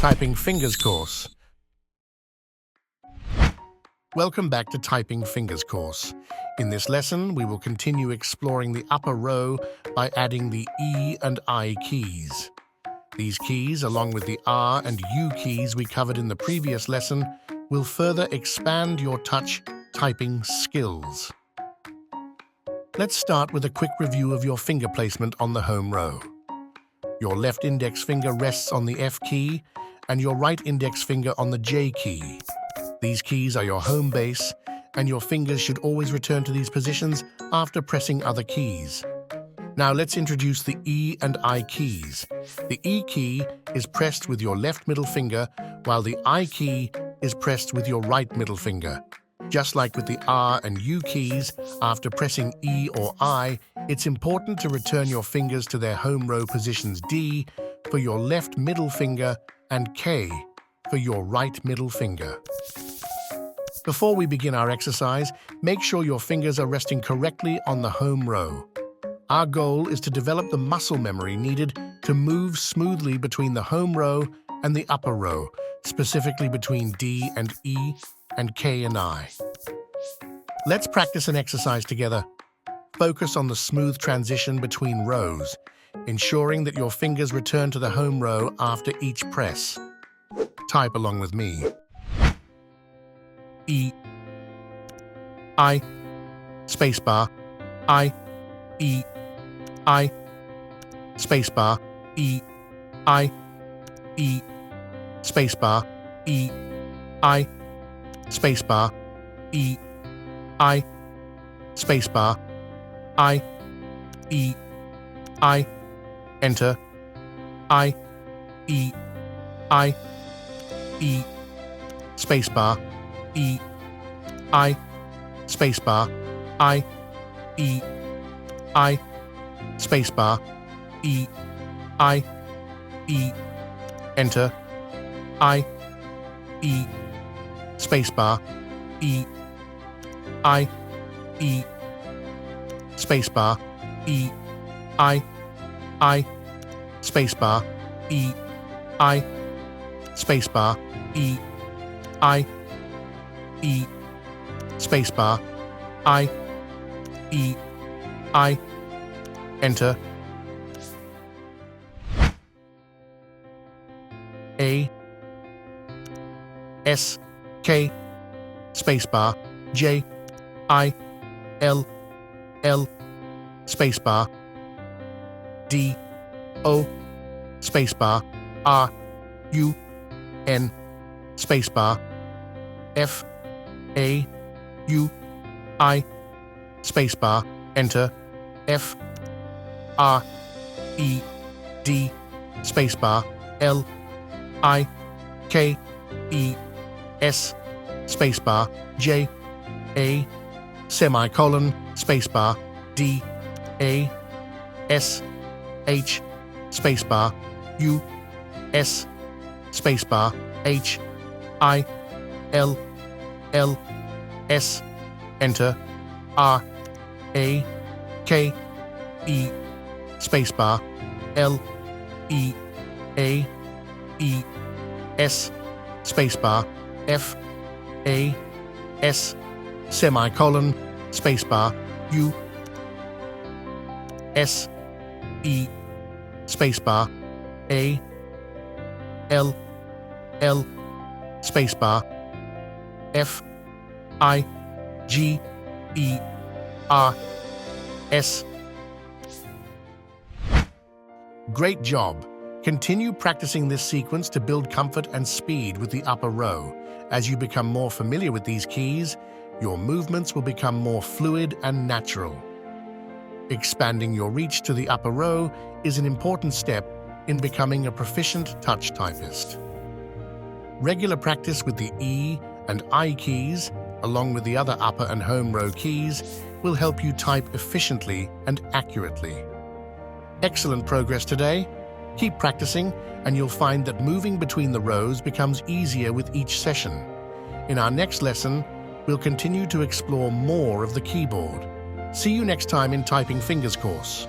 Typing Fingers course. Welcome back to Typing Fingers course. In this lesson, we will continue exploring the upper row by adding the E and I keys. These keys, along with the R and U keys we covered in the previous lesson, will further expand your touch typing skills. Let's start with a quick review of your finger placement on the home row. Your left index finger rests on the F key and your right index finger on the J key. These keys are your home base, and your fingers should always return to these positions after pressing other keys. Now let's introduce the E and I keys. The E key is pressed with your left middle finger, while the I key is pressed with your right middle finger. Just like with the R and U keys, after pressing E or I, it's important to return your fingers to their home row positions D for your left middle finger and K for your right middle finger. Before we begin our exercise, make sure your fingers are resting correctly on the home row. Our goal is to develop the muscle memory needed to move smoothly between the home row and the upper row, specifically between D and E and K and I. Let's practice an exercise together. Focus on the smooth transition between rows, ensuring that your fingers return to the home row after each press. Type along with me. E, I, spacebar, I, E, I, spacebar, E, I, E, spacebar, E, I, spacebar, E, I, spacebar, I, E, I, enter, I, E, I, E, spacebar, E, I, spacebar, I, E, I, spacebar, E, I, E, enter, I, E, spacebar, E, I, E, spacebar, E, I, spacebar, E, I, spacebar, E, I, E, spacebar, I, E, I, enter, A, S, K, spacebar, J, I, L, L, spacebar, D, O, spacebar, R, U, N, spacebar, F, A, U, I, spacebar, enter, F, R, E, D, spacebar, L, I, K, E, S, spacebar, J, A, semicolon, spacebar, D, A, S, H, spacebar, U, S, spacebar, H, I, L, L, S, enter, R, A, K, E, spacebar, L, E, A, E, S, spacebar, F, A, S, semicolon, spacebar, U, S, E, spacebar, A, L, L, spacebar, F, I, G, E, R, S. Great job! Continue practicing this sequence to build comfort and speed with the upper row. As you become more familiar with these keys, your movements will become more fluid and natural. Expanding your reach to the upper row is an important step in becoming a proficient touch typist. Regular practice with the E and I keys, along with the other upper and home row keys, will help you type efficiently and accurately. Excellent progress today. Keep practicing, and you'll find that moving between the rows becomes easier with each session. In our next lesson, we'll continue to explore more of the keyboard. See you next time in Typing Fingers course.